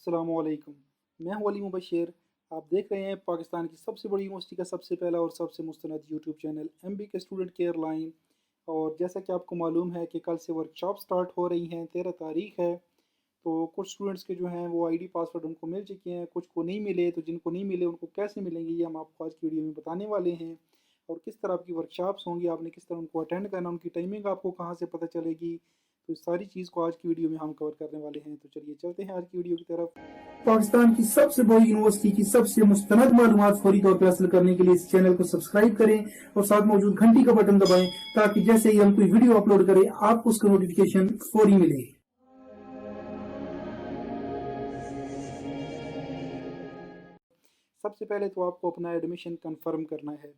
अस्सलामुअलैकुम। मैं हूं अली मुबशिर। आप देख रहे हैं पाकिस्तान की सबसे बड़ी यूनिवर्सिटी का सबसे पहला और सबसे मुस्तनद यूट्यूब चैनल MB के स्टूडेंट केयर लाइन। और जैसा कि आपको मालूम है कि कल से वर्कशॉप स्टार्ट हो रही हैं, 13 तारीख है। तो कुछ स्टूडेंट्स के जो हैं वो आईडी पासवर्ड उनको मिल चुके हैं, कुछ को नहीं मिले। तो जिनको नहीं मिले उनको कैसे मिलेंगे ये हम आपको आज की वीडियो में बताने वाले हैं। और किस तरह आपकी वर्कशॉप्स होंगी, आपने किस तरह उनको अटेंड करना, उनकी टाइमिंग आपको कहाँ से पता चलेगी। तो इस सारी चीज़ को आज की वीडियो में हम कवर करने वाले हैं। तो चलिए चलते हैं आज की वीडियो की तरफ। पाकिस्तान की सबसे बड़ी यूनिवर्सिटी की सबसे मुस्तनद मालूमात फौरी तौर पर हासिल करने के लिए इस चैनल को सब्सक्राइब करें और साथ मौजूद घंटी का बटन दबाएं ताकि जैसे ही हम कोई वीडियो अपलोड करें आपको उसका नोटिफिकेशन फौरी मिले। सबसे पहले तो आपको अपना एडमिशन कंफर्म करना है।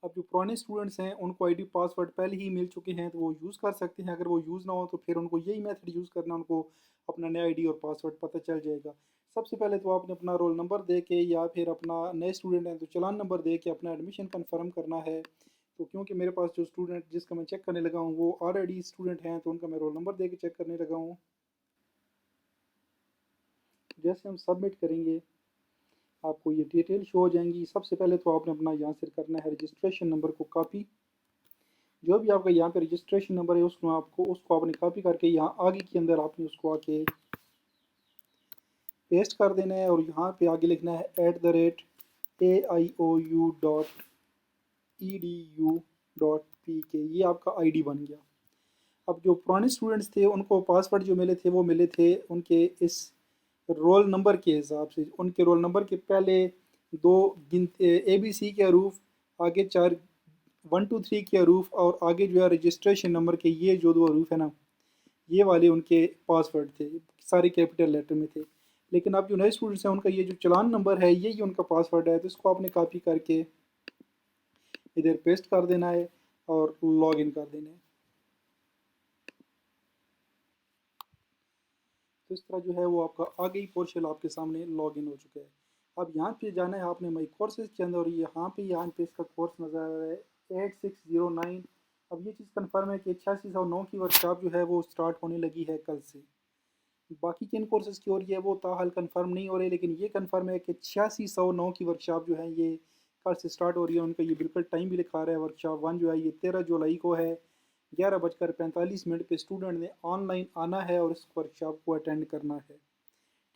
अब जो पुराने स्टूडेंट्स हैं उनको आईडी पासवर्ड पहले ही मिल चुके हैं तो वो यूज़ कर सकते हैं। अगर वो यूज़ ना हो तो फिर उनको यही मेथड यूज़ करना, उनको अपना नया आईडी और पासवर्ड पता चल जाएगा। सबसे पहले तो आपने अपना रोल नंबर दे के या फिर अपना नए स्टूडेंट हैं तो चालान नंबर दे के अपना एडमिशन कंफर्म करना है। तो क्योंकि मेरे पास जो स्टूडेंट जिसका मैं चेक करने लगा हूँ वो ऑलरेडी स्टूडेंट हैं तो उनका मैं रोल नंबर दे के चेक करने लगा हूँ। जैसे हम सबमिट करेंगे आपको ये डिटेल शो हो जाएंगी। सबसे पहले तो आपने अपना यहाँ से करना है रजिस्ट्रेशन नंबर को कॉपी। जो भी आपका यहाँ पे रजिस्ट्रेशन नंबर है उसको आपने कॉपी करके यहाँ आगे के अंदर आपने उसको आके पेस्ट कर देना है और यहाँ पे आगे लिखना है @aiou.edu.pk। ये आपका आईडी बन गया। अब जो पुराने स्टूडेंट्स थे उनको पासवर्ड जो मिले थे वो मिले थे उनके इस रोल नंबर के हिसाब से। उनके रोल नंबर के पहले दो ABC के हरूफ, आगे 4 1 2 3 के हरूफ और आगे जो है रजिस्ट्रेशन नंबर के ये जो दो हरूफ है ना, ये वाले उनके पासवर्ड थे, सारे कैपिटल लेटर में थे। लेकिन अब जो नए स्टूडेंट्स हैं उनका ये जो चालान नंबर है यही उनका पासवर्ड है। तो इसको आपने कॉपी करके इधर पेस्ट कर देना है और लॉग इन कर देना है। तो इस तरह जो है वो आपका आगे ही पोर्शल आपके सामने लॉग इन हो चुका है। अब यहाँ पे जाना है आपने माई कोर्सेज के अंदर और यहाँ पे इसका कोर्स नज़र आ रहा है 8609। अब ये चीज़ कंफर्म है कि 8609 की वर्कशॉप जो है वो स्टार्ट होने लगी है कल से। बाकी किन कोर्सेज़ की हो रही है वो ताहाल कंफर्म नहीं हो रही, लेकिन ये कंफर्म है कि 8609 की वर्कशॉप जो है ये कल से स्टार्ट हो रही है। उनका ये बिल्कुल टाइम भी लिखा रहा है। वर्कशॉप 1 जो है ये 13 जुलाई को है, 11:45 पे स्टूडेंट ने ऑनलाइन आना है और इस वर्कशॉप को अटेंड करना है।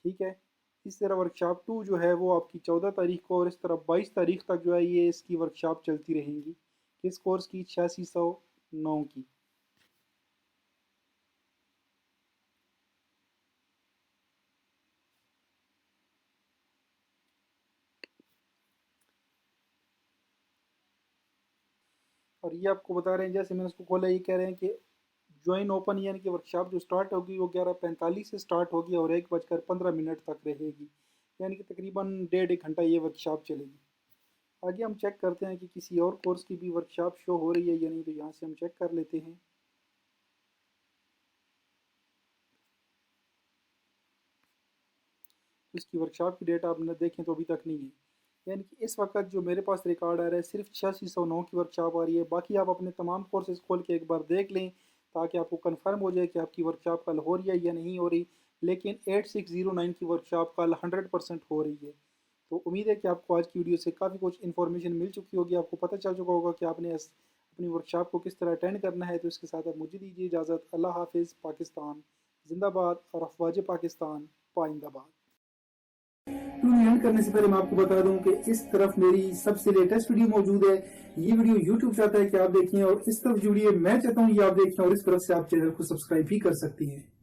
ठीक है। इस तरह वर्कशॉप 2 जो है वो आपकी 14 तारीख को और इस तरह 22 तारीख तक जो है ये इसकी वर्कशॉप चलती रहेंगी। इस कोर्स की 8609 की। और ये आपको बता रहे हैं, जैसे मैंने उसको खोला, ये कह रहे हैं कि ज्वाइन ओपन यानी कि वर्कशॉप जो स्टार्ट होगी वो 11:45 से स्टार्ट होगी और 1:15 तक रहेगी। यानी कि तकरीबन 1.5 घंटा ये वर्कशॉप चलेगी। आगे हम चेक करते हैं कि किसी और कोर्स की भी वर्कशॉप शो हो रही है या नहीं। तो यहाँ से हम चेक कर लेते हैं। उसकी वर्कशॉप की डेट आप न देखें तो अभी तक नहीं है। यानी कि इस वक्त जो मेरे पास रिकॉर्ड आ रहा है सिर्फ 8609 की वर्कशॉप आ रही है। बाकी आप अपने तमाम कोर्सेज खोल के एक बार देख लें ताकि आपको कंफर्म हो जाए कि आपकी वर्कशॉप कल हो रही है या नहीं हो रही। लेकिन 8609 की वर्कशॉप कल 100% हो रही है। तो उम्मीद है कि आपको आज की वीडियो से काफ़ी कुछ इन्फॉर्मेशन मिल चुकी होगी, आपको पता चल चुका होगा कि आपने अपनी वर्कशॉप को किस तरह अटेंड करना है। तो इसके साथ आप मुझे दीजिए इजाज़त। अल्लाह हाफिज़। पाकिस्तान जिंदाबाद और अफवाज पाकिस्तान पाइंदाबाद। एंड करने से पहले मैं आपको बता दूं कि इस तरफ मेरी सबसे लेटेस्ट वीडियो मौजूद है। ये वीडियो YouTube चाहता है कि आप देखें और इस तरफ जो वीडियो मैं चाहता हूँ ये आप देखें और इस तरफ से आप चैनल को सब्सक्राइब भी कर सकती हैं।